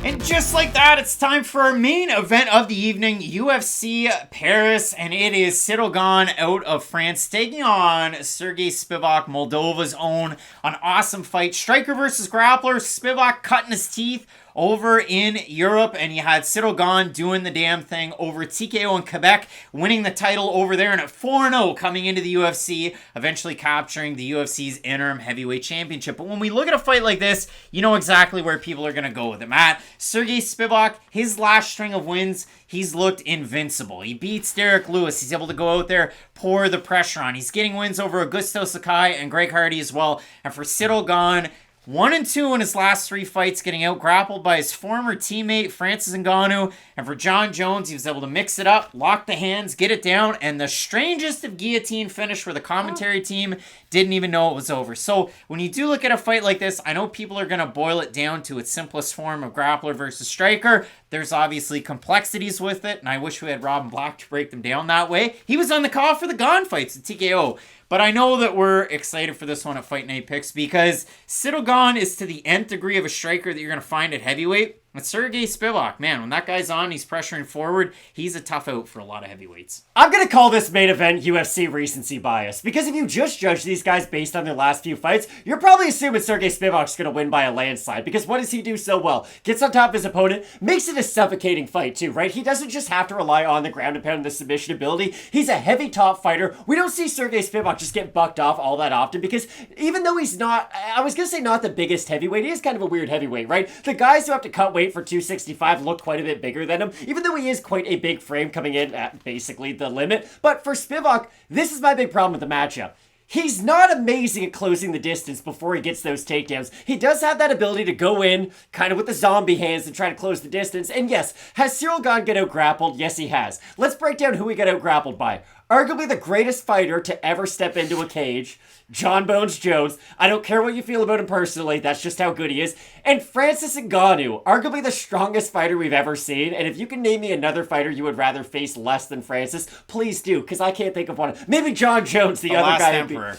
And just like that, it's time for our main event of the evening, UFC Paris, and it is Ciryl Gane out of France taking on Serghei Spivac, Moldova's own. An awesome fight. Striker versus grappler. Spivac cutting his teeth over in Europe, and you had Ciryl Gane doing the damn thing over TKO in Quebec, winning the title over there, and at 4-0 coming into the UFC, eventually capturing the UFC's interim heavyweight championship. But when we look at a fight like this, you know exactly where people are going to go with it, Matt. Serghei Spivac, his last string of wins, he's looked invincible. He beats Derek Lewis. He's able to go out there, pour the pressure on. He's getting wins over Augusto Sakai and Greg Hardy as well. And for Ciryl Gane, 1-2 in his last 3 fights, getting out-grappled by his former teammate, Francis Ngannou. And for John Jones, he was able to mix it up, lock the hands, get it down, and the strangest of guillotine finish where the commentary team didn't even know it was over. So when you do look at a fight like this, I know people are going to boil it down to its simplest form of grappler versus striker. There's obviously complexities with it, and I wish we had Robin Black to break them down that way. He was on the call for the Gane fights at TKO. But I know that we're excited for this one at Fight Night Picks because Ciryl Gane is to the nth degree of a striker that you're going to find at heavyweight. But Serghei Spivac, man, when that guy's on, he's pressuring forward. He's a tough out for a lot of heavyweights. I'm going to call this main event UFC recency bias, because if you just judge these guys based on their last few fights, you're probably assuming Serghei Spivac's going to win by a landslide, because what does he do so well? Gets on top of his opponent, makes it a suffocating fight too, right? He doesn't just have to rely on the ground and pound and the submission ability. He's a heavy top fighter. We don't see Serghei Spivac just get bucked off all that often, because even though he's not, I was going to say not the biggest heavyweight, he is kind of a weird heavyweight, right? The guys who have to cut weight for 265 look quite a bit bigger than him, even though he is quite a big frame coming in at basically the limit. But for Spivac, this is my big problem with the matchup. He's not amazing at closing the distance before he gets those takedowns. He does have that ability to go in, kind of with the zombie hands and try to close the distance. And yes, has Ciryl Gane get out-grappled? Yes, he has. Let's break down who he got out-grappled by. Arguably the greatest fighter to ever step into a cage, John Bones Jones. I don't care what you feel about him personally, that's just how good he is. And Francis Ngannou, arguably the strongest fighter we've ever seen. And if you can name me another fighter you would rather face less than Francis, please do, because I can't think of one. Maybe John Jones, the other guy. Emperor.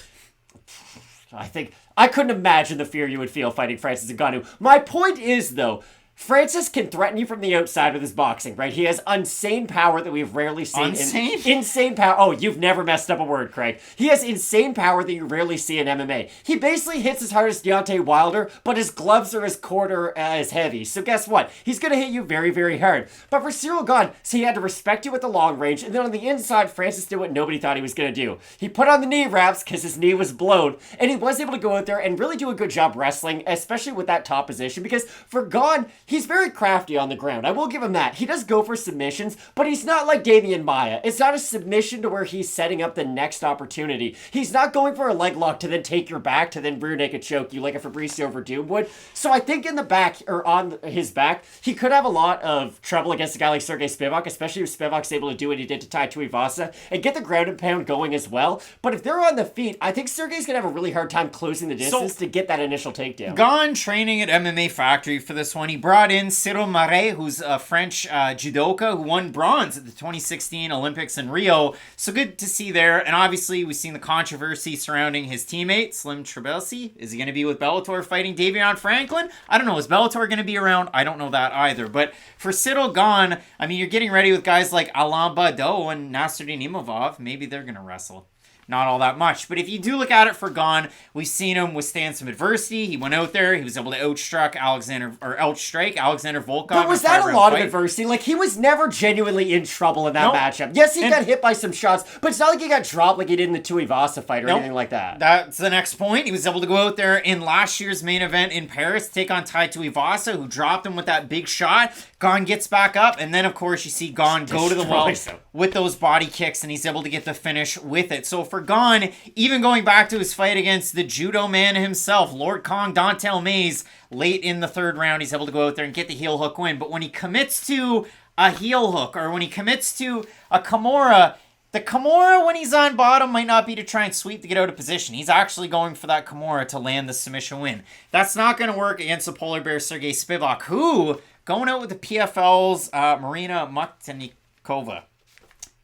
I think I couldn't imagine the fear you would feel fighting Francis Ngannou. My point is, though, Francis can threaten you from the outside with his boxing, right? He has insane power that we've rarely seen. Insane power. Oh, you've never messed up a word, Craig. He has insane power that you rarely see in MMA. He basically hits as hard as Deontay Wilder, but his gloves are as quarter as heavy. So guess what? He's going to hit you very, very hard. But for Ciryl Gane, so he had to respect you at the long range, and then on the inside, Francis did what nobody thought he was going to do. He put on the knee wraps because his knee was blown, and he was able to go out there and really do a good job wrestling, especially with that top position, because for Gane, he's very crafty on the ground. I will give him that. He does go for submissions, but he's not like Damian Maia. It's not a submission to where he's setting up the next opportunity. He's not going for a leg lock to then take your back to then rear naked choke you like a Fabricio Verdum would. So I think in the back, or on his back, he could have a lot of trouble against a guy like Serghei Spivac, especially if Spivac's able to do what he did to Tai Tuivasa and get the ground and pound going as well. But if they're on the feet, I think Serghei's going to have a really hard time closing the distance to get that initial takedown. Gane training at MMA Factory for this one. He brought in Cyril Marais, who's a French judoka who won bronze at the 2016 Olympics in Rio. So good to see there. And obviously, we've seen the controversy surrounding his teammate, Slim Trebelsi. Is he going to be with Bellator fighting Davion Franklin? I don't know. Is Bellator going to be around? I don't know that either. But for Ciryl Gane, I mean, you're getting ready with guys like Alain Baudot and Nasruddin Imavov. Maybe they're going to wrestle. Not all that much. But if you do look at it for Gane, we've seen him withstand some adversity. He went out there. He was able to outstrike Alexander Volkan. But was that a lot of adversity? Like, he was never genuinely in trouble in that matchup. Yes, he got hit by some shots, but it's not like he got dropped like he did in the Tuivasa fight or anything like that. That's the next point. He was able to go out there in last year's main event in Paris, take on Tai Tuivasa, who dropped him with that big shot. Gane gets back up, and then, of course, you see Gane go to the wall with those body kicks, and he's able to get the finish with it. So for Gane, even going back to his fight against the judo man himself, Lord Kong Dontel Mays, late in the third round, he's able to go out there and get the heel hook win. But when he commits to a heel hook, or when he commits to a Kimura, the Kimura, when he's on bottom, might not be to try and sweep to get out of position. He's actually going for that Kimura to land the submission win. That's not going to work against the polar bear Serghei Spivac, who, going out with the PFL's Marina Maktenikova.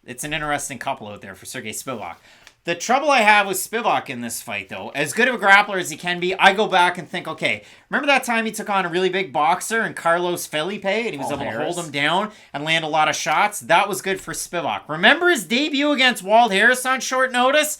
It's an interesting couple out there for Serghei Spivac. The trouble I have with Spivac in this fight, though, as good of a grappler as he can be, I go back and think, okay, remember that time he took on a really big boxer and Carlos Felipe, and he was able to hold him down and land a lot of shots? That was good for Spivac. Remember his debut against Walt Harris on short notice?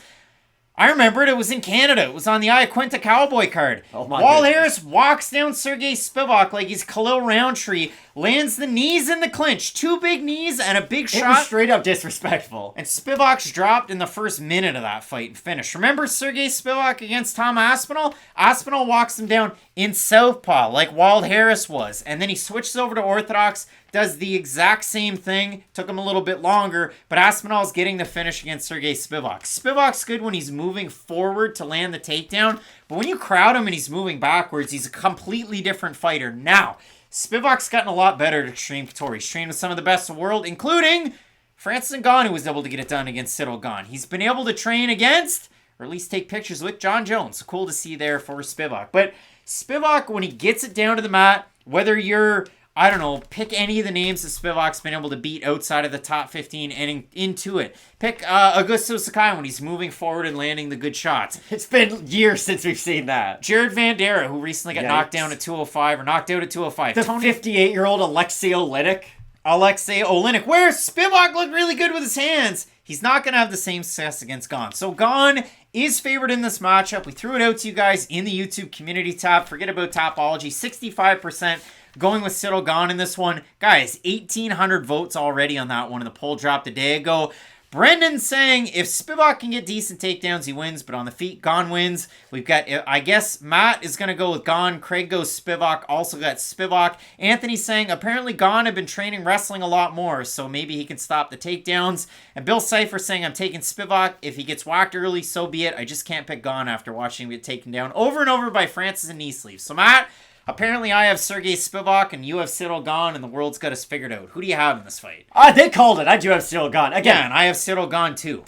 I remember it. It was in Canada. It was on the Iaquinta Cowboy card. Walt Harris walks down Serghei Spivac like he's Khalil Roundtree, lands the knees in the clinch. 2 big knees and a big shot. It was straight up disrespectful. And Spivac's dropped in the first minute of that fight and finished. Remember Serghei Spivac against Tom Aspinall? Aspinall walks him down in southpaw like Walt Harris was. And then he switches over to orthodox, does the exact same thing. Took him a little bit longer, but Aspinall's getting the finish against Serghei Spivac. Spivac's good when he's moving forward to land the takedown, but when you crowd him and he's moving backwards, he's a completely different fighter. Now, Spivac's gotten a lot better at Extreme Couture. He's trained with some of the best in the world, including Francis Ngannou, who was able to get it done against Ciryl Gane. He's been able to train against, or at least take pictures with, John Jones. So cool to see there for Spivac. But Spivac, when he gets it down to the mat, whether you're, I don't know, pick any of the names that Spivac's been able to beat outside of the top 15 and into it. Pick Augusto Sakai when he's moving forward and landing the good shots. It's been years since we've seen that. Jared Vandera, who recently got knocked down at 205, or knocked out at 205. The 58-year-old Alexei Oleinik, where Spivac looked really good with his hands. He's not going to have the same success against Gane. So Gane is favored in this matchup. We threw it out to you guys in the YouTube community tab. Forget about Tapology. 65% going with Ciryl Gane in this one. Guys, 1,800 votes already on that one. And the poll dropped a day ago. Brendan's saying if Spivac can get decent takedowns, he wins. But on the feet, Gane wins. We've got, I guess, Matt is going to go with Gane. Craig goes Spivac. Also got Spivac. Anthony's saying apparently Gane had been training wrestling a lot more, so maybe he can stop the takedowns. And Bill Cipher saying I'm taking Spivac. If he gets whacked early, so be it. I just can't pick Gane after watching him get taken down over and over by Francis and knee sleeves. So Matt, apparently I have Serghei Spivac and you have Ciryl Gane, and the world's got us figured out. Who do you have in this fight? They called it. I do have Ciryl Gane. Again, I have Ciryl Gane too.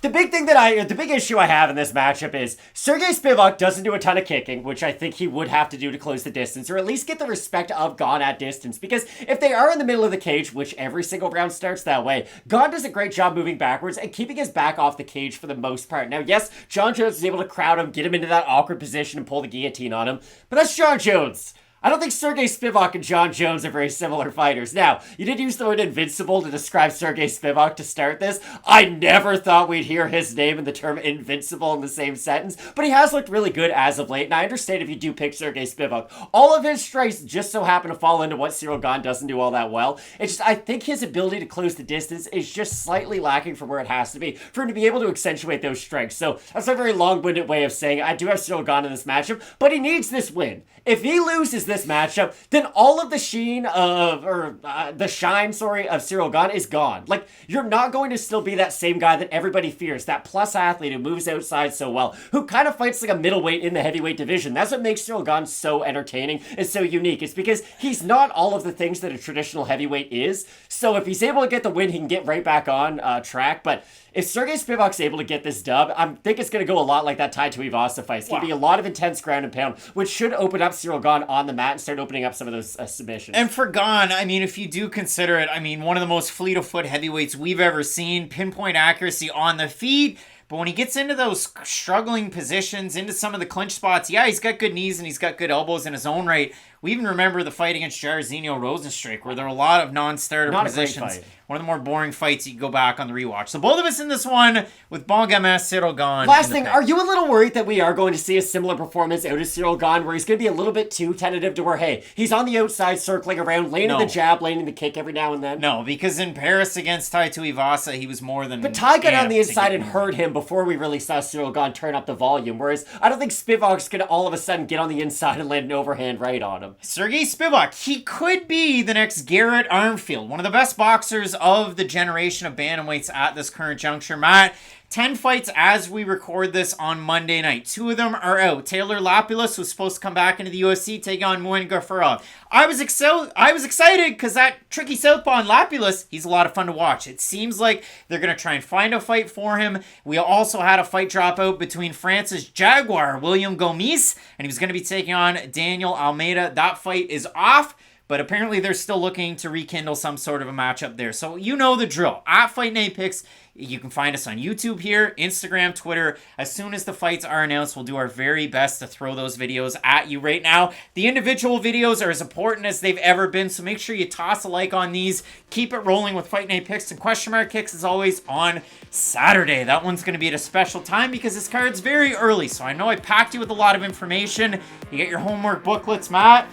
The big issue I have in this matchup is Serghei Spivac doesn't do a ton of kicking, which I think he would have to do to close the distance, or at least get the respect of Gane at distance. Because if they are in the middle of the cage, which every single round starts that way, Gane does a great job moving backwards and keeping his back off the cage for the most part. Now, yes, John Jones is able to crowd him, get him into that awkward position, and pull the guillotine on him, but that's John Jones. I don't think Serghei Spivac and John Jones are very similar fighters. Now, you did use the word invincible to describe Serghei Spivac to start this. I never thought we'd hear his name and the term invincible in the same sentence, but he has looked really good as of late, and I understand if you do pick Serghei Spivac. All of his strikes just so happen to fall into what Ciryl Gane doesn't do all that well. It's just, I think his ability to close the distance is just slightly lacking from where it has to be for him to be able to accentuate those strikes. So that's a very long-winded way of saying I do have Ciryl Gane in this matchup, but he needs this win. If he loses this matchup, then all of the shine of Ciryl Gane is gone. Like, you're not going to still be that same guy that everybody fears, that plus athlete who moves outside so well, who kind of fights like a middleweight in the heavyweight division. That's what makes Ciryl Gane so entertaining and so unique. It's because he's not all of the things that a traditional heavyweight is. So if he's able to get the win, he can get right back on track. But if Serghei Spivac's able to get this dub, I think it's going to go a lot like that Tai Tuivasa fight. It's going to be a lot of intense ground and pound, which should open up Ciryl Gane on the mat and start opening up some of those submissions. And for Gane, I mean, if you do consider it, I mean, one of the most fleet-of-foot heavyweights we've ever seen, pinpoint accuracy on the feet. But when he gets into those struggling positions, into some of the clinch spots, yeah, he's got good knees and he's got good elbows in his own right. We even remember the fight against Jairzinho Rosenstruik, where there were a lot of non-starter positions. One of the more boring fights you can go back on the rewatch. So both of us in this one with Bon Gamin, Ciryl Gane. Last thing, are you a little worried that we are going to see a similar performance out of Ciryl Gane, where he's going to be a little bit too tentative to where, hey, he's on the outside circling around, landing the jab, landing the kick every now and then? No, because in Paris against Tai Tuivasa, he was more than... But Tai got on the inside and heard him before we really saw Ciryl Gane turn up the volume, whereas I don't think Spivac's going to all of a sudden get on the inside and land an overhand right on him. Serghei Spivac, he could be the next Garrett Armfield, one of the best boxers of the generation of bantamweights at this current juncture. Matt, 10 fights as we record this on Monday night. 2 of them are out. Taylor Lapilus was supposed to come back into the UFC, take on Muin Gafurov. I was excited because that tricky southpaw on Lapilus, he's a lot of fun to watch. It seems like they're going to try and find a fight for him. We also had a fight drop out between France's Jaguar, William Gomis, and he was going to be taking on Daniel Almeida. That fight is off. but apparently they're still looking to rekindle some sort of a matchup there. So you know the drill. At Fight Night Picks, you can find us on YouTube here, Instagram, Twitter. As soon as the fights are announced, we'll do our very best to throw those videos at you right now. The individual videos are as important as they've ever been, so make sure you toss a like on these. Keep it rolling with Fight Night Picks and question mark kicks as always on Saturday. That one's going to be at a special time because this card's very early, so I know I packed you with a lot of information. You get your homework booklets, Matt.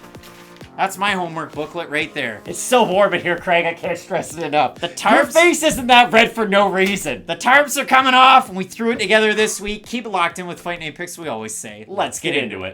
That's my homework booklet right there. It's so warm in here, Craig. I can't stress it enough. The tarps, your face isn't that red for no reason. The tarps are coming off, and we threw it together this week. Keep it locked in with Fight Night Picks, we always say. Let's get into it.